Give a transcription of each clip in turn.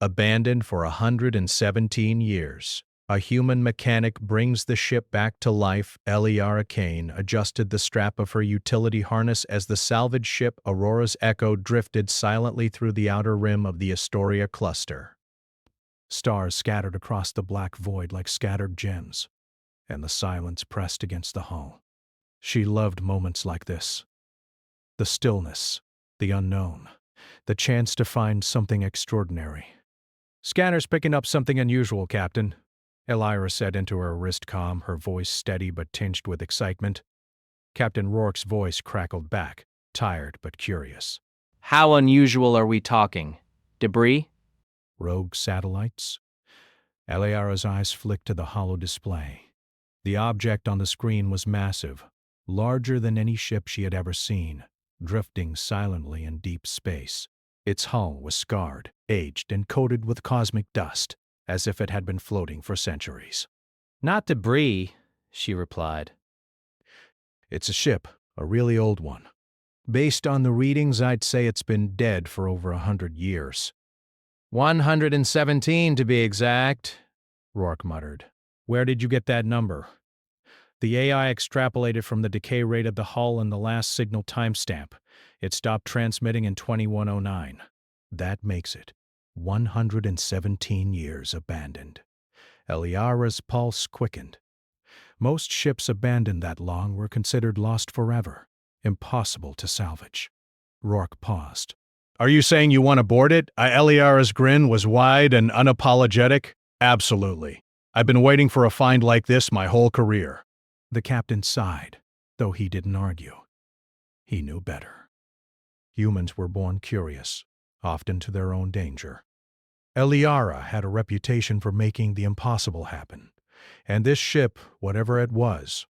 Abandoned for 117 years. A human mechanic brings the ship back to life. Eliara Kane adjusted the strap of her utility harness as the salvage ship Aurora's Echo drifted silently through the outer rim of the Astoria cluster. Stars scattered across the black void like scattered gems, and the silence pressed against the hull. She loved moments like this. The stillness, the unknown, the chance to find something extraordinary. "Scanner's picking up something unusual, Captain," Elira said into her wrist comm, her voice steady but tinged with excitement. Captain Rourke's voice crackled back, tired but curious. "How unusual are we talking? Debris?" "Rogue satellites?" Elira's eyes flicked to the hollow display. The object on the screen was massive, larger than any ship she had ever seen, drifting silently in deep space. Its hull was scarred, aged, and coated with cosmic dust, as if it had been floating for centuries. "Not debris," she replied. "It's a ship, a really old one. Based on the readings, I'd say it's been dead for over 100 years. 117 to be exact," Rourke muttered. "Where did you get that number?" "The AI extrapolated from the decay rate of the hull and the last signal timestamp. It stopped transmitting in 2109. That makes it 117 years abandoned." Eliara's pulse quickened. Most ships abandoned that long were considered lost forever, impossible to salvage. Rourke paused. "Are you saying you want to board it?" Eliara's grin was wide and unapologetic. "Absolutely. I've been waiting for a find like this my whole career." The captain sighed, though he didn't argue. He knew better. Humans were born curious, often to their own danger. Eliara had a reputation for making the impossible happen, and this ship, whatever it was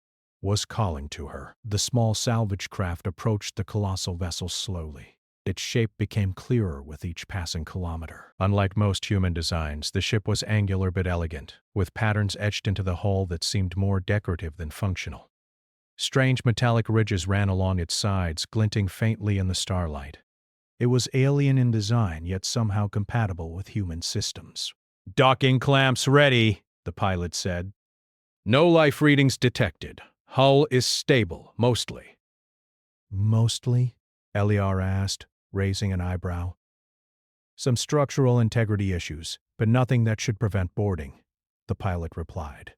calling to her. The small salvage craft approached the colossal vessel slowly. Its shape became clearer with each passing kilometer. Unlike most human designs, the ship was angular but elegant, with patterns etched into the hull that seemed more decorative than functional. Strange metallic ridges ran along its sides, glinting faintly in the starlight. It was alien in design, yet somehow compatible with human systems. "Docking clamps ready," the pilot said. "No life readings detected. Hull is stable, mostly." "Mostly?" Eliara asked, raising an eyebrow. "Some structural integrity issues, but nothing that should prevent boarding," the pilot replied.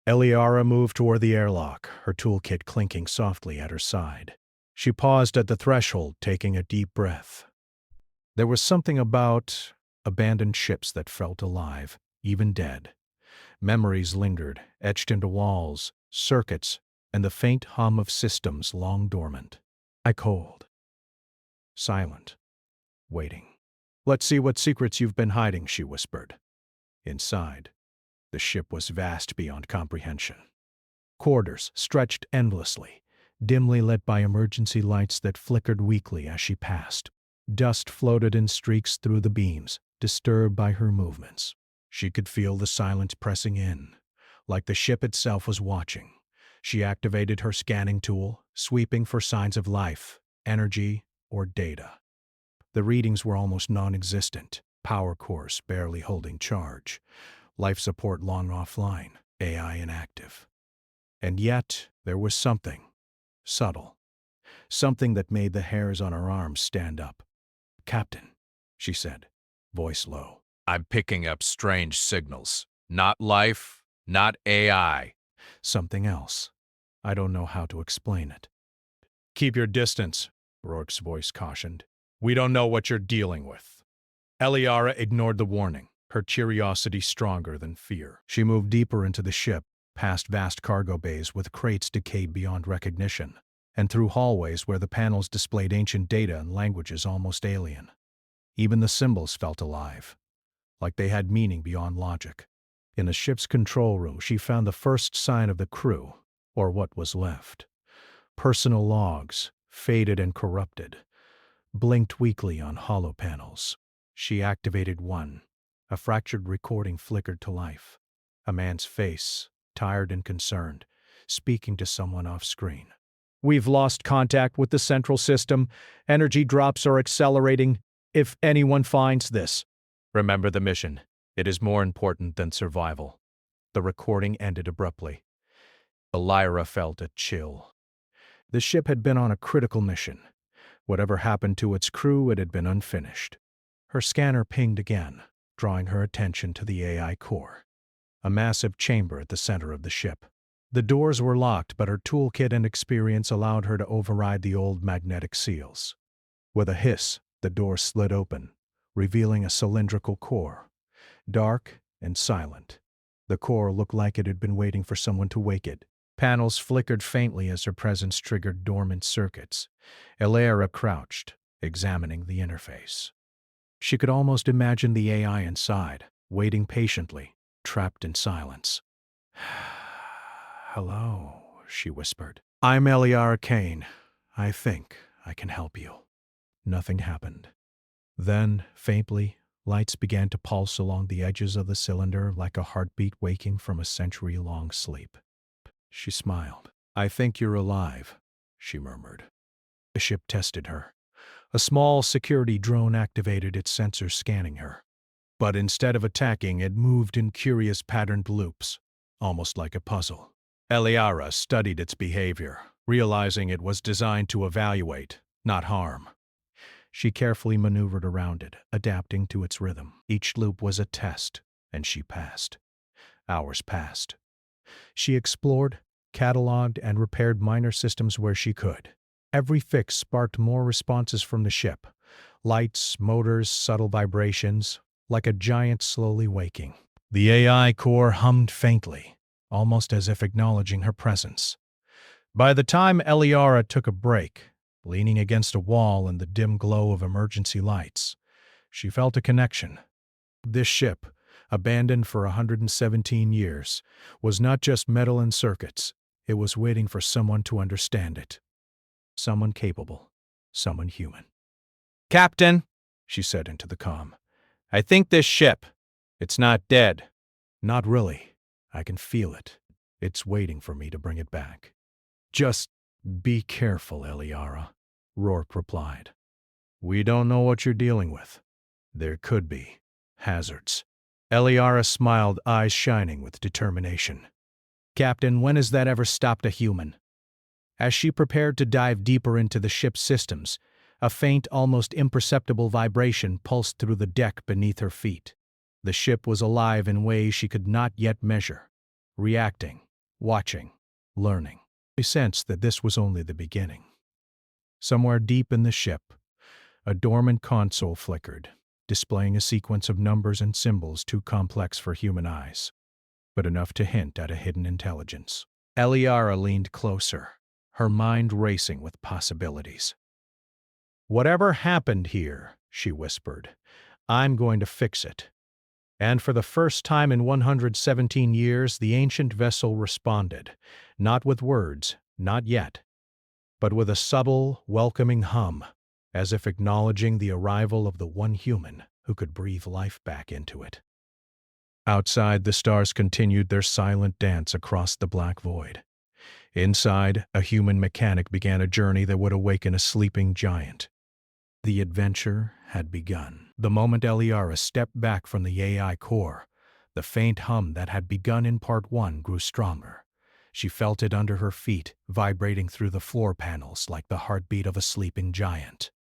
Eliara moved toward the airlock, her toolkit clinking softly at her side. She paused at the threshold, taking a deep breath. There was something about abandoned ships that felt alive, even dead. Memories lingered, etched into walls, circuits, and the faint hum of systems long dormant. I cold. Silent. Waiting. "Let's see what secrets you've been hiding," she whispered. Inside, the ship was vast beyond comprehension. Corridors stretched endlessly, dimly lit by emergency lights that flickered weakly as she passed. Dust floated in streaks through the beams, disturbed by her movements. She could feel the silence pressing in, like the ship itself was watching. She activated her scanning tool, sweeping for signs of life, energy, or data. The readings were almost non-existent, power cores barely holding charge, life support long offline, AI inactive. And yet, there was something, subtle, something that made the hairs on her arms stand up. "Captain," she said, voice low. "I'm picking up strange signals. Not life, not AI. Something else. I don't know how to explain it." "Keep your distance," Rourke's voice cautioned. "We don't know what you're dealing with." Eliara ignored the warning, her curiosity stronger than fear. She moved deeper into the ship, past vast cargo bays with crates decayed beyond recognition, and through hallways where the panels displayed ancient data and languages almost alien. Even the symbols felt alive, like they had meaning beyond logic. In the ship's control room, she found the first sign of the crew, or what was left. Personal logs, faded and corrupted, blinked weakly on hollow panels. She activated one. A fractured recording flickered to life. A man's face, tired and concerned, speaking to someone off-screen. "We've lost contact with the central system. Energy drops are accelerating. If anyone finds this," Remember the mission. It is more important than survival. The recording ended abruptly. Elira felt a chill. The ship had been on a critical mission. Whatever happened to its crew, it had been unfinished. Her scanner pinged again, drawing her attention to the AI core, a massive chamber at the center of the ship. The doors were locked, but her toolkit and experience allowed her to override the old magnetic seals. With a hiss, the door slid open, revealing a cylindrical core, dark and silent. The core looked like it had been waiting for someone to wake it. Panels flickered faintly as her presence triggered dormant circuits. Elira crouched, examining the interface. She could almost imagine the AI inside, waiting patiently, trapped in silence. "Hello," she whispered. "I'm Eliara Kane. I think I can help you." Nothing happened. Then, faintly, lights began to pulse along the edges of the cylinder like a heartbeat waking from a century-long sleep. She smiled. "I think you're alive," she murmured. The ship tested her. A small security drone activated its sensors scanning her. But instead of attacking, it moved in curious patterned loops, almost like a puzzle. Eliara studied its behavior, realizing it was designed to evaluate, not harm. She carefully maneuvered around it, adapting to its rhythm. Each loop was a test, and she passed. Hours passed. She explored, cataloged, and repaired minor systems where she could. Every fix sparked more responses from the ship. Lights, motors, subtle vibrations, like a giant slowly waking. The AI core hummed faintly, almost as if acknowledging her presence. By the time Eliara took a break, leaning against a wall in the dim glow of emergency lights, she felt a connection. This ship, abandoned for 117 years, was not just metal and circuits. It was waiting for someone to understand it. Someone capable, someone human. Captain, She said into the comm. I think this ship, it's not dead. Not really. I can feel it. It's waiting for me to bring it back. Just be careful, Eliara, Rourke replied. We don't know what you're dealing with. There could be hazards. Eliara smiled, eyes shining with determination. Captain, when has that ever stopped a human? As she prepared to dive deeper into the ship's systems, a faint, almost imperceptible vibration pulsed through the deck beneath her feet. The ship was alive in ways she could not yet measure, reacting, watching, learning. She sensed that this was only the beginning. Somewhere deep in the ship, a dormant console flickered, displaying a sequence of numbers and symbols too complex for human eyes, but enough to hint at a hidden intelligence. Eliara leaned closer, her mind racing with possibilities. Whatever happened here, she whispered, I'm going to fix it. And for the first time in 117 years, the ancient vessel responded, not with words, not yet, but with a subtle, welcoming hum, as if acknowledging the arrival of the one human who could breathe life back into it. Outside, the stars continued their silent dance across the black void. Inside, a human mechanic began a journey that would awaken a sleeping giant. The adventure had begun. The moment Eliara stepped back from the AI core, the faint hum that had begun in Part 1 grew stronger. She felt it under her feet, vibrating through the floor panels like the heartbeat of a sleeping giant.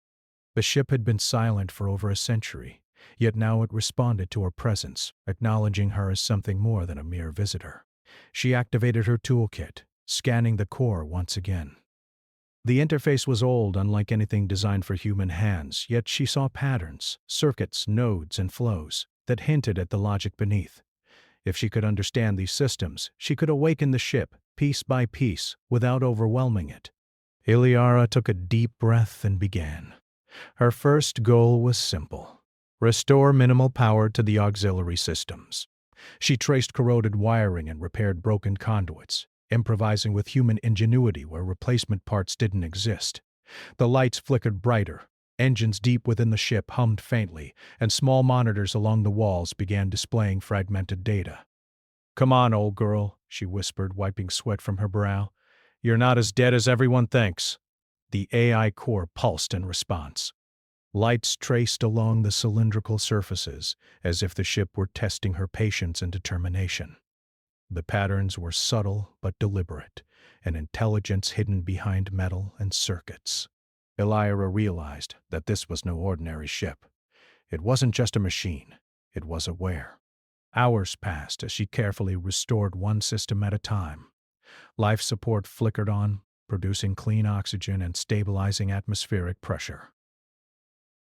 The ship had been silent for over a century, yet now it responded to her presence, acknowledging her as something more than a mere visitor. She activated her toolkit, scanning the core once again. The interface was old, unlike anything designed for human hands, yet she saw patterns, circuits, nodes, and flows that hinted at the logic beneath. If she could understand these systems, she could awaken the ship, piece by piece, without overwhelming it. Eliara took a deep breath and began. Her first goal was simple: restore minimal power to the auxiliary systems. She traced corroded wiring and repaired broken conduits, improvising with human ingenuity where replacement parts didn't exist. The lights flickered brighter, engines deep within the ship hummed faintly, and small monitors along the walls began displaying fragmented data. Come on, old girl, she whispered, wiping sweat from her brow. You're not as dead as everyone thinks. The AI core pulsed in response. Lights traced along the cylindrical surfaces, as if the ship were testing her patience and determination. The patterns were subtle but deliberate, an intelligence hidden behind metal and circuits. Elira realized that this was no ordinary ship. It wasn't just a machine, it was aware. Hours passed as she carefully restored one system at a time. Life support flickered on, producing clean oxygen and stabilizing atmospheric pressure.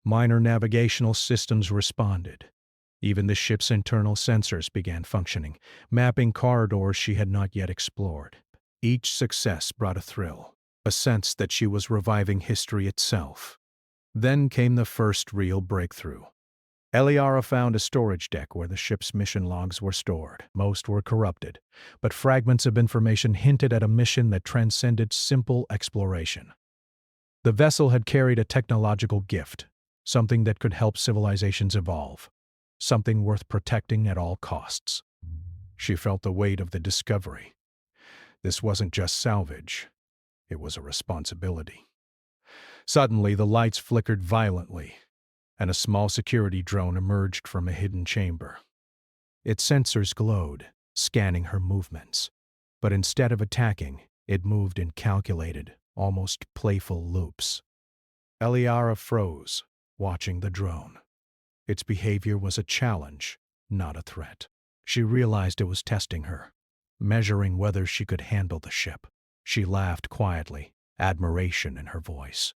Minor navigational systems responded. Even the ship's internal sensors began functioning, mapping corridors she had not yet explored. Each success brought a thrill, a sense that she was reviving history itself. Then came the first real breakthrough. Eliara found a storage deck where the ship's mission logs were stored. Most were corrupted, but fragments of information hinted at a mission that transcended simple exploration. The vessel had carried a technological gift, something that could help civilizations evolve, something worth protecting at all costs. She felt the weight of the discovery. This wasn't just salvage, it was a responsibility. Suddenly, the lights flickered violently, and a small security drone emerged from a hidden chamber. Its sensors glowed, scanning her movements, but instead of attacking, it moved in calculated, almost playful loops. Eliara froze, watching the drone. Its behavior was a challenge, not a threat. She realized it was testing her, measuring whether she could handle the ship. She laughed quietly, admiration in her voice.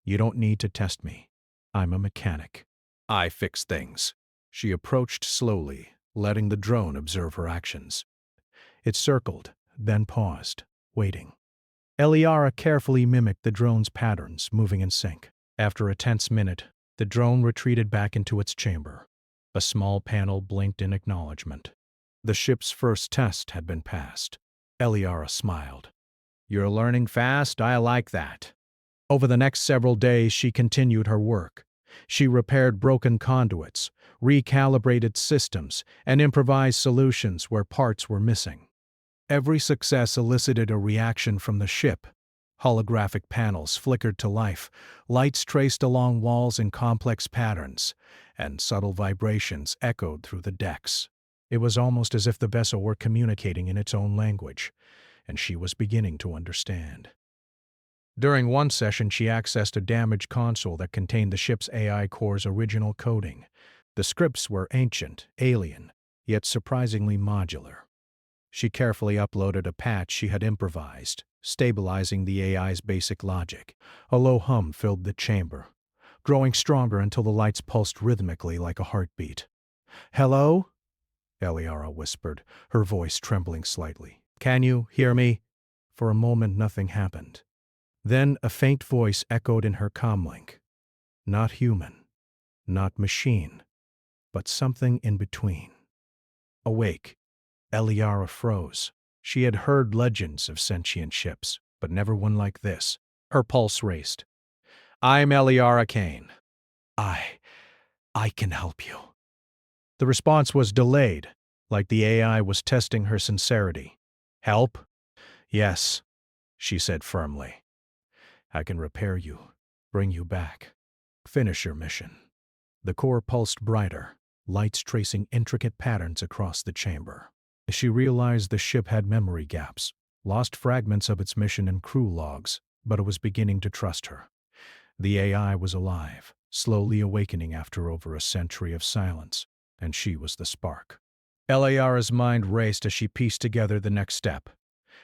"You don't need to test me. I'm a mechanic. I fix things." She approached slowly, letting the drone observe her actions. It circled, then paused, waiting. Eliara carefully mimicked the drone's patterns, moving in sync. After a tense minute, the drone retreated back into its chamber. A small panel blinked in acknowledgement. The ship's first test had been passed. Eliara smiled. "You're learning fast, I like that." Over the next several days, she continued her work. She repaired broken conduits, recalibrated systems, and improvised solutions where parts were missing. Every success elicited a reaction from the ship. Holographic panels flickered to life, lights traced along walls in complex patterns, and subtle vibrations echoed through the decks. It was almost as if the vessel were communicating in its own language, and she was beginning to understand. During one session, she accessed a damaged console that contained the ship's AI core's original coding. The scripts were ancient, alien, yet surprisingly modular. She carefully uploaded a patch she had improvised, stabilizing the AI's basic logic. A low hum filled the chamber, growing stronger until the lights pulsed rhythmically like a heartbeat. "Hello?" Eliara whispered, her voice trembling slightly. "Can you hear me?" For a moment, nothing happened. Then a faint voice echoed in her comlink. Not human, not machine, but something in between. Awake, Eliara froze. She had heard legends of sentient ships, but never one like this. Her pulse raced. "I'm Eliara Kane. I can help you." The response was delayed, like the AI was testing her sincerity. "Help?" "Yes," she said firmly. "I can repair you, bring you back, finish your mission." The core pulsed brighter, lights tracing intricate patterns across the chamber. She realized the ship had memory gaps, lost fragments of its mission and crew logs, but it was beginning to trust her. The AI was alive, slowly awakening after over a century of silence, and she was the spark. Eliara's mind raced as she pieced together the next step.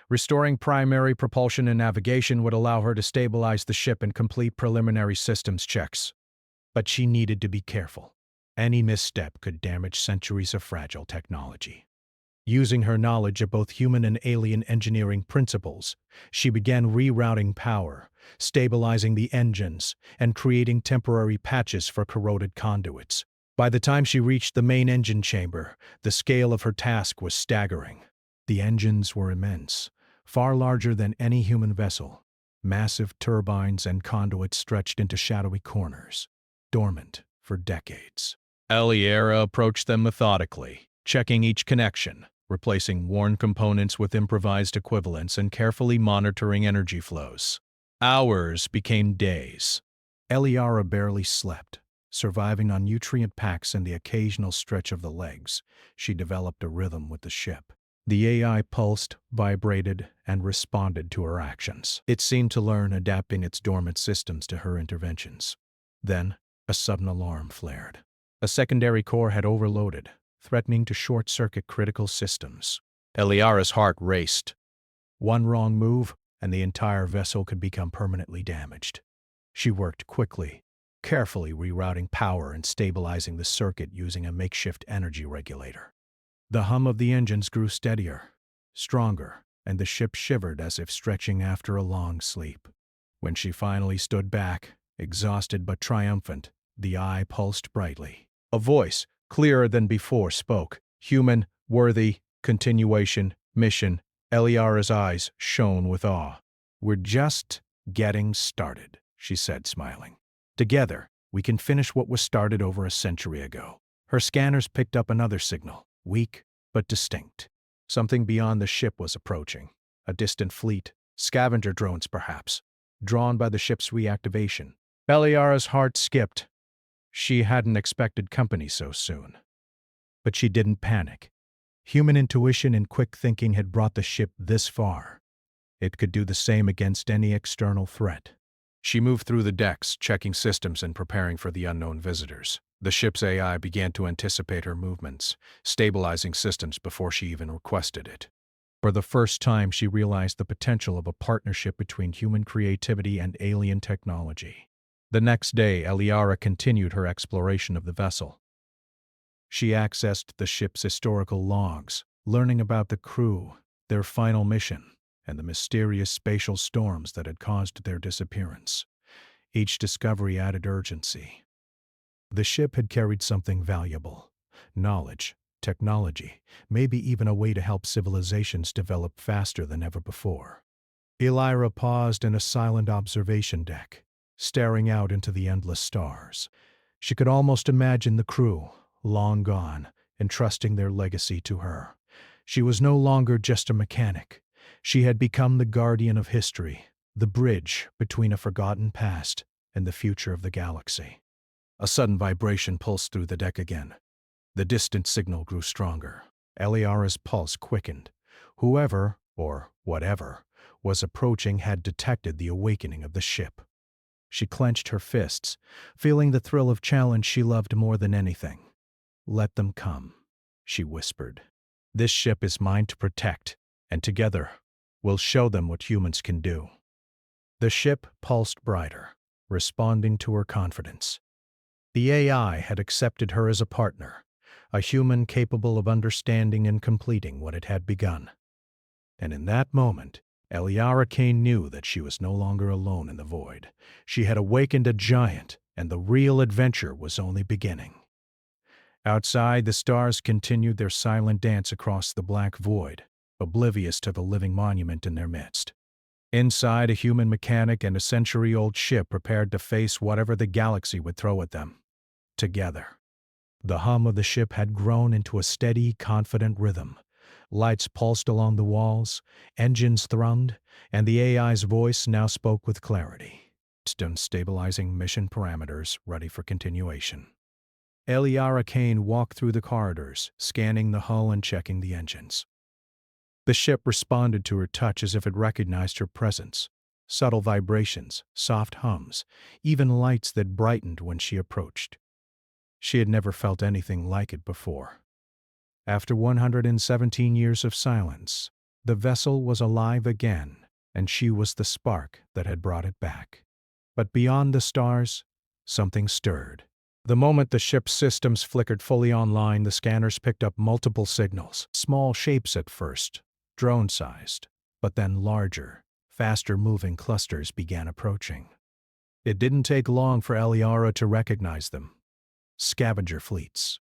Restoring primary propulsion and navigation would allow her to stabilize the ship and complete preliminary systems checks. But she needed to be careful. Any misstep could damage centuries of fragile technology. Using her knowledge of both human and alien engineering principles, she began rerouting power, stabilizing the engines, and creating temporary patches for corroded conduits. By the time she reached the main engine chamber, the scale of her task was staggering. The engines were immense, far larger than any human vessel. Massive turbines and conduits stretched into shadowy corners, dormant for decades. Eliara approached them methodically, checking each connection, replacing worn components with improvised equivalents, and carefully monitoring energy flows. Hours became days. Eliara barely slept. Surviving on nutrient packs and the occasional stretch of the legs, she developed a rhythm with the ship. The AI pulsed, vibrated, and responded to her actions. It seemed to learn, adapting its dormant systems to her interventions. Then, a sudden alarm flared. A secondary core had overloaded, threatening to short-circuit critical systems. Eliara's heart raced. One wrong move, and the entire vessel could become permanently damaged. She worked quickly, carefully rerouting power and stabilizing the circuit using a makeshift energy regulator. The hum of the engines grew steadier, stronger, and the ship shivered as if stretching after a long sleep. When she finally stood back, exhausted but triumphant, the eye pulsed brightly. A voice, clearer than before, spoke. Human, worthy, continuation, mission. Eliara's eyes shone with awe. "We're just getting started," she said, smiling. "Together, we can finish what was started over a century ago." Her scanners picked up another signal, weak but distinct. Something beyond the ship was approaching. A distant fleet, scavenger drones perhaps, drawn by the ship's reactivation. Eliara's heart skipped. She hadn't expected company so soon. But she didn't panic. Human intuition and quick thinking had brought the ship this far. It could do the same against any external threat. She moved through the decks, checking systems and preparing for the unknown visitors. The ship's AI began to anticipate her movements, stabilizing systems before she even requested it. For the first time, she realized the potential of a partnership between human creativity and alien technology. The next day, Eliara continued her exploration of the vessel. She accessed the ship's historical logs, learning about the crew, their final mission, and the mysterious spatial storms that had caused their disappearance. Each discovery added urgency. The ship had carried something valuable: knowledge, technology, maybe even a way to help civilizations develop faster than ever before. Elira paused in a silent observation deck, staring out into the endless stars. She could almost imagine the crew, long gone, entrusting their legacy to her. She was no longer just a mechanic. She had become the guardian of history, the bridge between a forgotten past and the future of the galaxy. A sudden vibration pulsed through the deck again. The distant signal grew stronger. Eliara's pulse quickened. Whoever, or whatever, was approaching had detected the awakening of the ship. She clenched her fists, feeling the thrill of challenge she loved more than anything. "Let them come," she whispered. "This ship is mine to protect, and together, we'll show them what humans can do." The ship pulsed brighter, responding to her confidence. The AI had accepted her as a partner, a human capable of understanding and completing what it had begun. And in that moment, Eliara Kane knew that she was no longer alone in the void. She had awakened a giant, and the real adventure was only beginning. Outside, the stars continued their silent dance across the black void, oblivious to the living monument in their midst. Inside, a human mechanic and a century-old ship prepared to face whatever the galaxy would throw at them. Together. The hum of the ship had grown into a steady, confident rhythm. Lights pulsed along the walls, engines thrummed, and the AI's voice now spoke with clarity, stabilizing mission parameters ready for continuation. Eliara Kane walked through the corridors, scanning the hull and checking the engines. The ship responded to her touch as if it recognized her presence. Subtle vibrations, soft hums, even lights that brightened when she approached. She had never felt anything like it before. After 117 years of silence, the vessel was alive again, and she was the spark that had brought it back. But beyond the stars, something stirred. The moment the ship's systems flickered fully online, the scanners picked up multiple signals. Small shapes at first, drone-sized, but then larger, faster-moving clusters began approaching. It didn't take long for Eliara to recognize them. Scavenger fleets.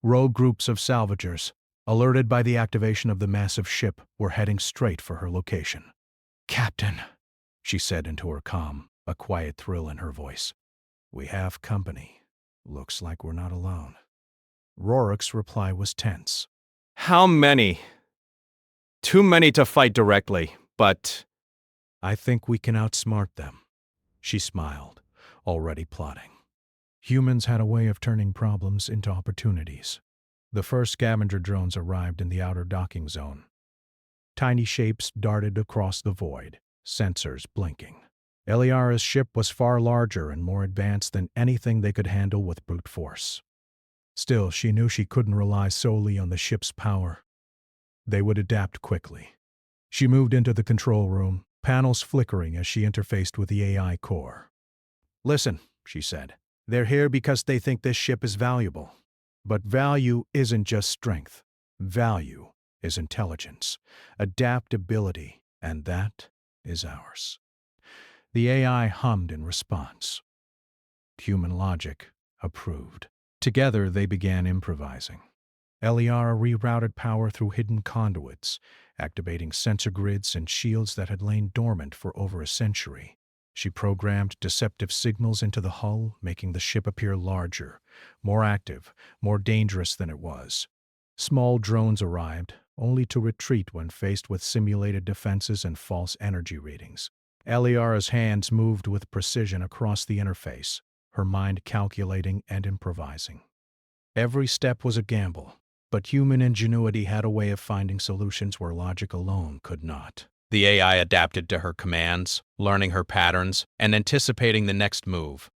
Rogue groups of salvagers, alerted by the activation of the massive ship, were heading straight for her location. "Captain," she said into her comm, a quiet thrill in her voice. "We have company. Looks like we're not alone." Rorik's reply was tense. How many? Too many to fight directly, but "I think we can outsmart them." She smiled. already plotting. Humans had a way of turning problems into opportunities. The first scavenger drones arrived in the outer docking zone. Tiny shapes darted across the void, sensors blinking. Eliara's ship was far larger and more advanced than anything they could handle with brute force. Still, she knew she couldn't rely solely on the ship's power. They would adapt quickly. She moved into the control room, panels flickering as she interfaced with the AI core. "Listen," she said. "They're here because they think this ship is valuable. But value isn't just strength. Value is intelligence, adaptability, and that is ours." The AI hummed in response. Human logic approved. Together they began improvising. Eliara rerouted power through hidden conduits, activating sensor grids and shields that had lain dormant for over a century. She programmed deceptive signals into the hull, making the ship appear larger, more active, more dangerous than it was. Small drones arrived, only to retreat when faced with simulated defenses and false energy readings. Eliara's hands moved with precision across the interface, her mind calculating and improvising. Every step was a gamble, but human ingenuity had a way of finding solutions where logic alone could not. The AI adapted to her commands, learning her patterns and anticipating the next move.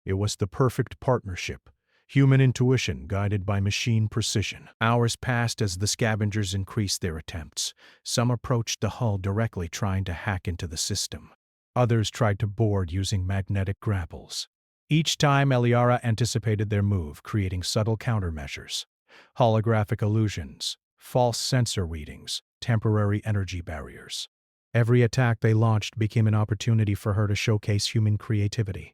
It was the perfect partnership, human intuition guided by machine precision. Hours passed as the scavengers increased their attempts. Some approached the hull directly, trying to hack into the system. Others tried to board using magnetic grapples. Each time, Eliara anticipated their move, creating subtle countermeasures. Holographic illusions, false sensor readings, temporary energy barriers. Every attack they launched became an opportunity for her to showcase human creativity.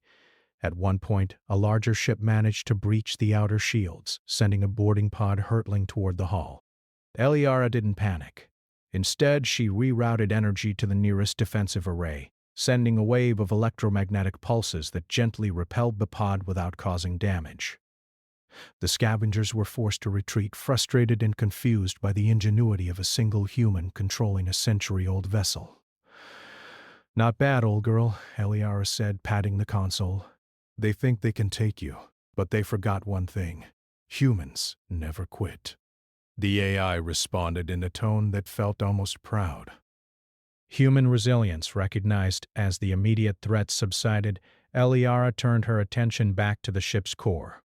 At one point, a larger ship managed to breach the outer shields, sending a boarding pod hurtling toward the hull. Eliara didn't panic. Instead, she rerouted energy to the nearest defensive array, sending a wave of electromagnetic pulses that gently repelled the pod without causing damage. The scavengers were forced to retreat, frustrated and confused by the ingenuity of a single human controlling a century-old vessel. "Not bad, old girl," Eliara said, patting the console. "They think they can take you, but they forgot one thing. Humans never quit." The AI responded in a tone that felt almost proud. Human resilience recognized as the immediate threat subsided, Eliara turned her attention back to the ship's core.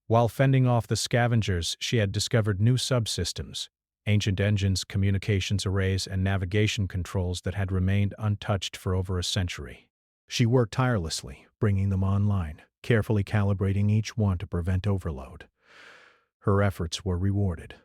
While fending off the scavengers, she had discovered new subsystems, ancient engines, communications arrays, and navigation controls that had remained untouched for over a century. She worked tirelessly, bringing them online, carefully calibrating each one to prevent overload. Her efforts were rewarded.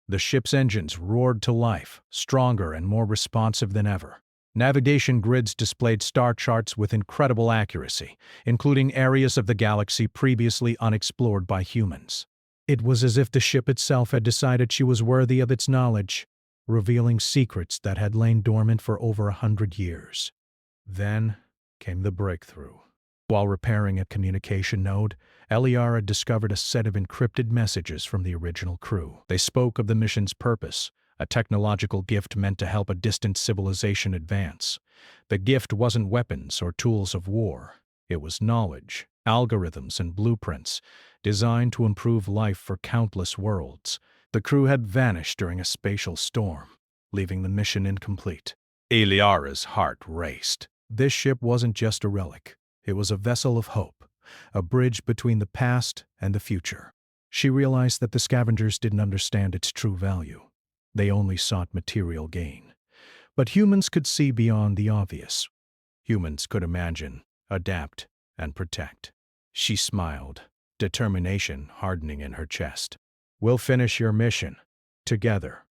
The ship's engines roared to life, stronger and more responsive than ever. Navigation grids displayed star charts with incredible accuracy, including areas of the galaxy previously unexplored by humans. It was as if the ship itself had decided she was worthy of its knowledge, revealing secrets that had lain dormant for over 100 years. Then came the breakthrough. While repairing a communication node, Eliara discovered a set of encrypted messages from the original crew. They spoke of the mission's purpose, a technological gift meant to help a distant civilization advance. The gift wasn't weapons or tools of war. It was knowledge, algorithms, and blueprints designed to improve life for countless worlds. The crew had vanished during a spatial storm, leaving the mission incomplete. Eliara's heart raced. This ship wasn't just a relic. It was a vessel of hope, a bridge between the past and the future. She realized that the scavengers didn't understand its true value. They only sought material gain. But humans could see beyond the obvious. Humans could imagine, adapt, and protect. She smiled, determination hardening in her chest. "We'll finish your mission, together.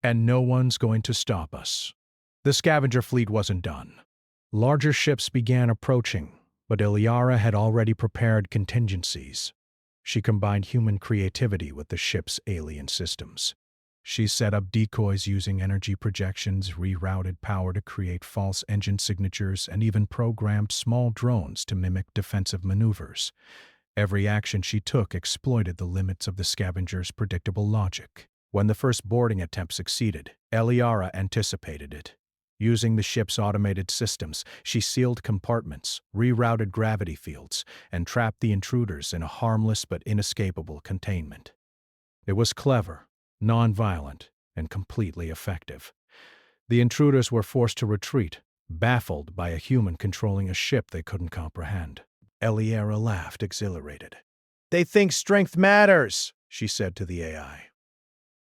And no one's going to stop us." The scavenger fleet wasn't done. Larger ships began approaching, but Eliara had already prepared contingencies. She combined human creativity with the ship's alien systems. She set up decoys using energy projections, rerouted power to create false engine signatures, and even programmed small drones to mimic defensive maneuvers. Every action she took exploited the limits of the scavengers' predictable logic. When the first boarding attempt succeeded, Eliara anticipated it. Using the ship's automated systems, she sealed compartments, rerouted gravity fields, and trapped the intruders in a harmless but inescapable containment. It was clever, non-violent, and completely effective. The intruders were forced to retreat, baffled by a human controlling a ship they couldn't comprehend. Eliara laughed, exhilarated. "They think strength matters," she said to the AI.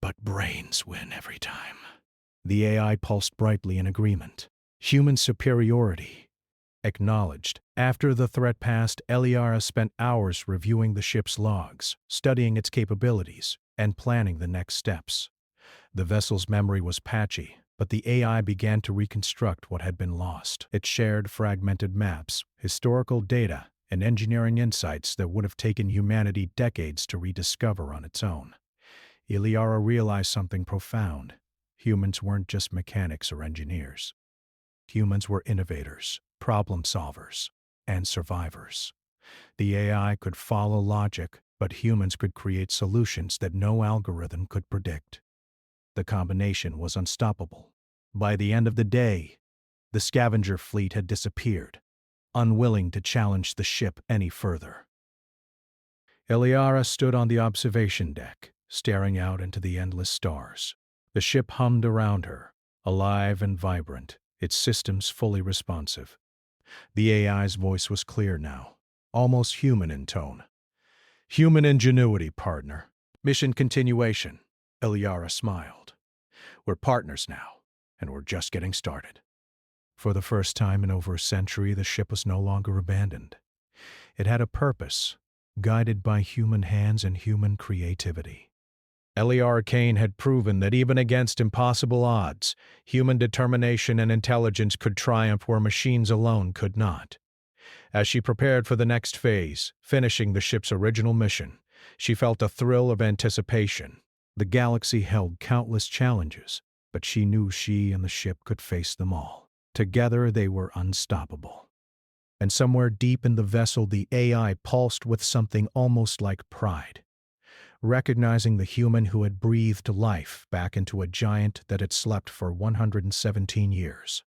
"But brains win every time." The AI pulsed brightly in agreement. Human superiority. Acknowledged. After the threat passed, Eliara spent hours reviewing the ship's logs, studying its capabilities, and planning the next steps. The vessel's memory was patchy, but the AI began to reconstruct what had been lost. It shared fragmented maps, historical data, and engineering insights that would have taken humanity decades to rediscover on its own. Eliara realized something profound. Humans weren't just mechanics or engineers. Humans were innovators, problem solvers, and survivors. The AI could follow logic, but humans could create solutions that no algorithm could predict. The combination was unstoppable. By the end of the day, the scavenger fleet had disappeared, unwilling to challenge the ship any further. Eliara stood on the observation deck, staring out into the endless stars. The ship hummed around her, alive and vibrant, its systems fully responsive. The AI's voice was clear now, almost human in tone. "Human ingenuity, partner. Mission continuation." Eliara smiled. "We're partners now, and we're just getting started." For the first time in over a century, the ship was no longer abandoned. It had a purpose, guided by human hands and human creativity. Eliara Kane had proven that even against impossible odds, human determination and intelligence could triumph where machines alone could not. As she prepared for the next phase, finishing the ship's original mission, she felt a thrill of anticipation. The galaxy held countless challenges, but she knew she and the ship could face them all. Together they were unstoppable. And somewhere deep in the vessel, the AI pulsed with something almost like pride. Recognizing the human who had breathed life back into a giant that had slept for 117 years.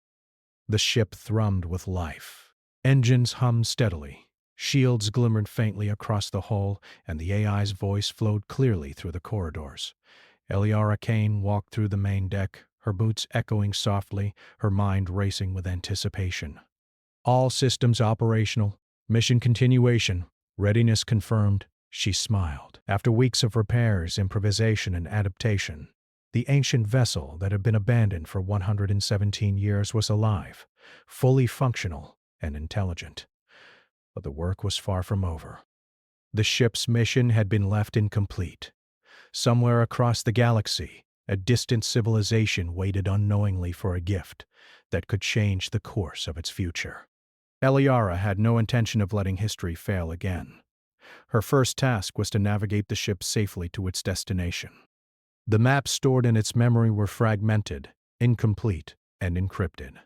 The ship thrummed with life. Engines hummed steadily, shields glimmered faintly across the hull, and the AI's voice flowed clearly through the corridors. Eliara Kane walked through the main deck, her boots echoing softly, her mind racing with anticipation. All systems operational, mission continuation, readiness confirmed. She smiled. After weeks of repairs, improvisation, and adaptation, the ancient vessel that had been abandoned for 117 years was alive, fully functional and intelligent. But the work was far from over. The ship's mission had been left incomplete. Somewhere across the galaxy, a distant civilization waited unknowingly for a gift that could change the course of its future. Eliara had no intention of letting history fail again. Her first task was to navigate the ship safely to its destination. The maps stored in its memory were fragmented, incomplete, and encrypted.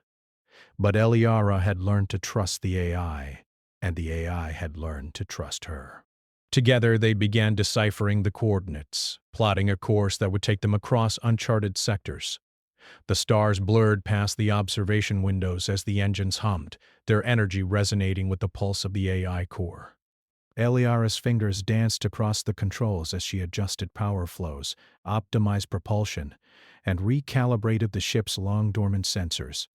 But Eliara had learned to trust the AI, and the AI had learned to trust her. Together they began deciphering the coordinates, plotting a course that would take them across uncharted sectors. The stars blurred past the observation windows as the engines hummed, their energy resonating with the pulse of the AI core. Eliara's fingers danced across the controls as she adjusted power flows, optimized propulsion, and recalibrated the ship's long-dormant sensors.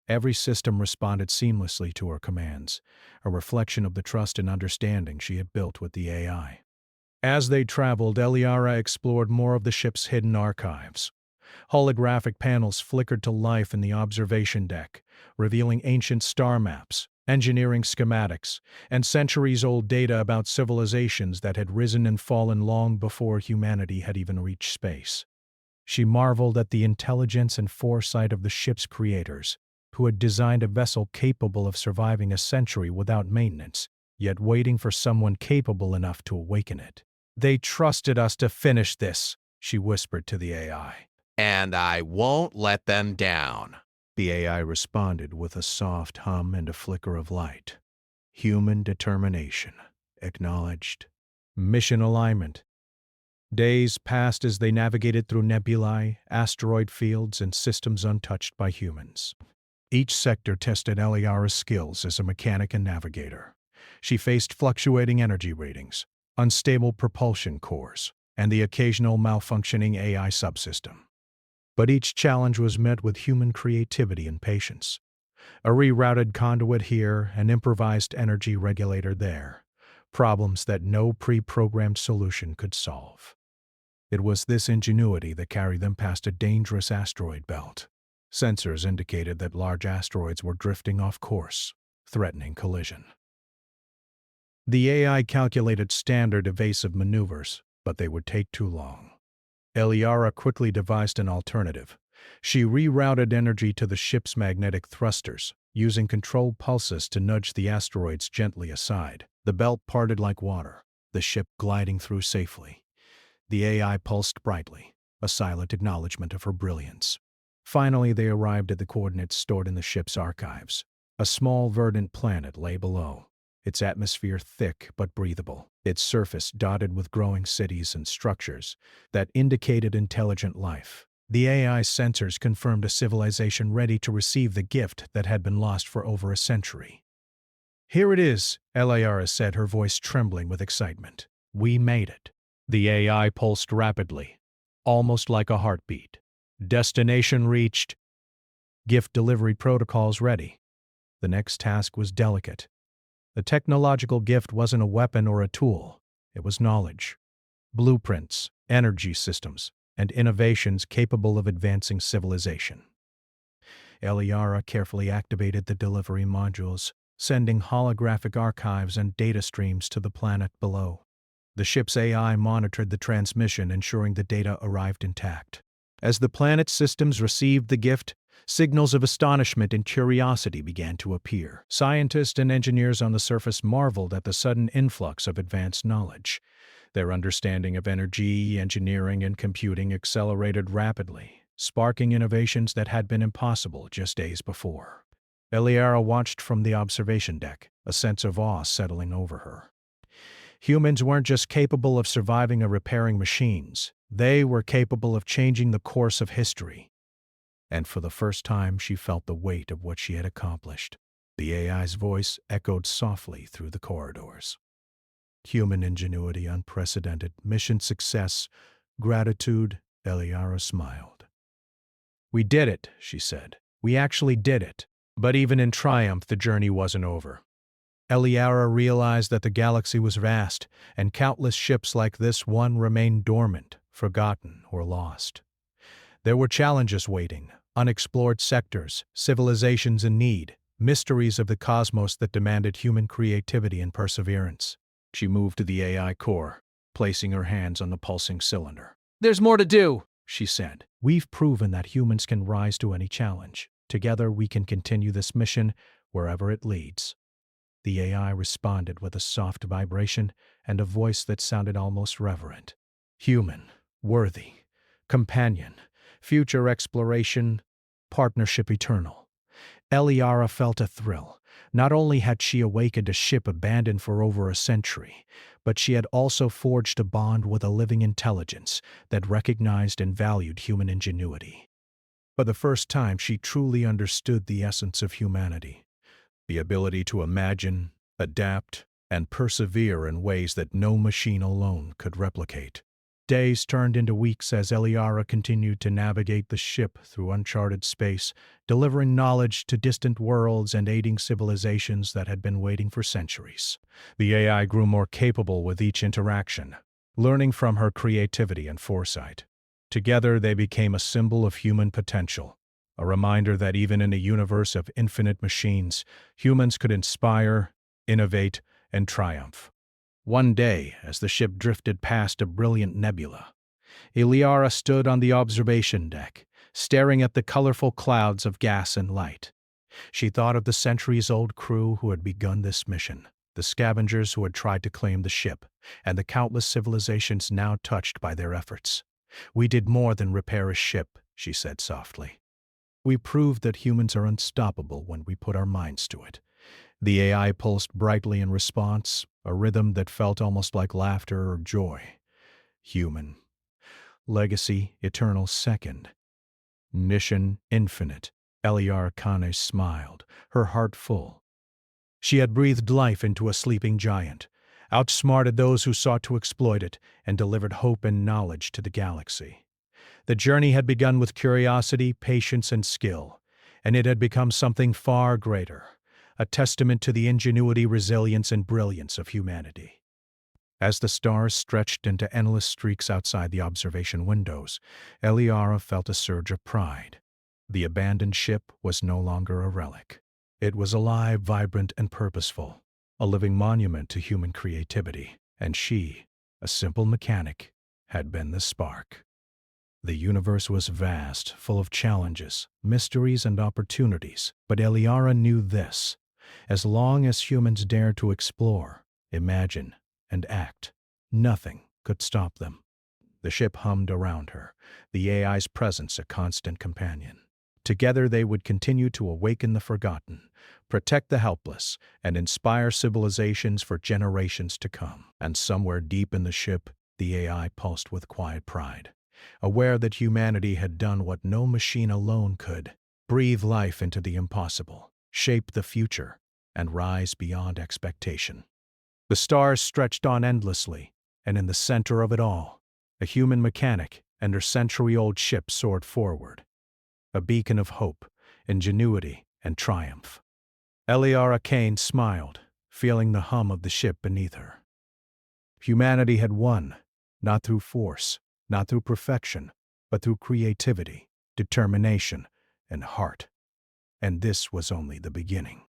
Every system responded seamlessly to her commands, a reflection of the trust and understanding she had built with the AI. As they traveled, Eliara explored more of the ship's hidden archives. Holographic panels flickered to life in the observation deck, revealing ancient star maps, engineering schematics, and centuries-old data about civilizations that had risen and fallen long before humanity had even reached space. She marveled at the intelligence and foresight of the ship's creators, who had designed a vessel capable of surviving a century without maintenance, yet waiting for someone capable enough to awaken it. "They trusted us to finish this," she whispered to the AI. And I won't let them down. The AI responded with a soft hum and a flicker of light. Human determination. Acknowledged. Mission alignment. Days passed as they navigated through nebulae, asteroid fields, and systems untouched by humans. Each sector tested Eliara's skills as a mechanic and navigator. She faced fluctuating energy ratings, unstable propulsion cores, and the occasional malfunctioning AI subsystem. But each challenge was met with human creativity and patience. A rerouted conduit here, an improvised energy regulator there. Problems that no pre-programmed solution could solve. It was this ingenuity that carried them past a dangerous asteroid belt. Sensors indicated that large asteroids were drifting off course, threatening collision. The AI calculated standard evasive maneuvers, but they would take too long. Eliara quickly devised an alternative. She rerouted energy to the ship's magnetic thrusters, using controlled pulses to nudge the asteroids gently aside. The belt parted like water, the ship gliding through safely. The AI pulsed brightly, a silent acknowledgement of her brilliance. Finally, they arrived at the coordinates stored in the ship's archives. A small verdant planet lay below, its atmosphere thick but breathable, its surface dotted with growing cities and structures that indicated intelligent life. The AI sensors confirmed a civilization ready to receive the gift that had been lost for over a century. "Here it is," Eliara said, her voice trembling with excitement. "We made it." The AI pulsed rapidly, almost like a heartbeat. Destination reached. Gift delivery protocols ready. The next task was delicate. The technological gift wasn't a weapon or a tool. It was knowledge. Blueprints, energy systems, and innovations capable of advancing civilization. Eliara carefully activated the delivery modules, sending holographic archives and data streams to the planet below. The ship's AI monitored the transmission, ensuring the data arrived intact. As the planet's systems received the gift, signals of astonishment and curiosity began to appear. Scientists and engineers on the surface marveled at the sudden influx of advanced knowledge. Their understanding of energy, engineering, and computing accelerated rapidly, sparking innovations that had been impossible just days before. Eliara watched from the observation deck, a sense of awe settling over her. Humans weren't just capable of surviving or repairing machines, they were capable of changing the course of history. And for the first time, she felt the weight of what she had accomplished. The AI's voice echoed softly through the corridors. Human ingenuity unprecedented, mission success, gratitude. Eliara smiled. "We did it," she said. "We actually did it." But even in triumph, the journey wasn't over. Eliara realized that the galaxy was vast, and countless ships like this one remained dormant, forgotten, or lost. There were challenges waiting, unexplored sectors, civilizations in need, mysteries of the cosmos that demanded human creativity and perseverance. She moved to the AI core, placing her hands on the pulsing cylinder. "There's more to do," she said. "We've proven that humans can rise to any challenge. Together we can continue this mission wherever it leads." The AI responded with a soft vibration and a voice that sounded almost reverent. "Human, worthy, companion, future exploration, partnership eternal." Eliara felt a thrill. Not only had she awakened a ship abandoned for over a century, but she had also forged a bond with a living intelligence that recognized and valued human ingenuity. For the first time, she truly understood the essence of humanity, the ability to imagine, adapt, and persevere in ways that no machine alone could replicate. Days turned into weeks as Eliara continued to navigate the ship through uncharted space, delivering knowledge to distant worlds and aiding civilizations that had been waiting for centuries. The AI grew more capable with each interaction, learning from her creativity and foresight. Together, they became a symbol of human potential, a reminder that even in a universe of infinite machines, humans could inspire, innovate, and triumph. One day, as the ship drifted past a brilliant nebula, Eliara stood on the observation deck, staring at the colorful clouds of gas and light. She thought of the centuries-old crew who had begun this mission, the scavengers who had tried to claim the ship, and the countless civilizations now touched by their efforts. "We did more than repair a ship," she said softly. "We proved that humans are unstoppable when we put our minds to it." The AI pulsed brightly in response, a rhythm that felt almost like laughter or joy. "Human, Legacy Eternal Second. Mission Infinite. Eliara Kane smiled, her heart full. She had breathed life into a sleeping giant, outsmarted those who sought to exploit it, and delivered hope and knowledge to the galaxy. The journey had begun with curiosity, patience, and skill, and it had become something far greater, a testament to the ingenuity, resilience, and brilliance of humanity. As the stars stretched into endless streaks outside the observation windows, Eliara felt a surge of pride. The abandoned ship was no longer a relic. It was alive, vibrant, and purposeful, a living monument to human creativity, and she, a simple mechanic, had been the spark. The universe was vast, full of challenges, mysteries, and opportunities, but Eliara knew this: as long as humans dared to explore, imagine, and act, nothing could stop them. The ship hummed around her, the AI's presence a constant companion. Together they would continue to awaken the forgotten, protect the helpless, and inspire civilizations for generations to come. And somewhere deep in the ship, the AI pulsed with quiet pride, aware that humanity had done what no machine alone could: breathe life into the impossible, shape the future, and rise beyond expectation. The stars stretched on endlessly, and in the center of it all, a human mechanic and her century-old ship soared forward, a beacon of hope, ingenuity, and triumph. Eliara Kane smiled, feeling the hum of the ship beneath her. Humanity had won, not through force, not through perfection, but through creativity, determination, and heart. And this was only the beginning.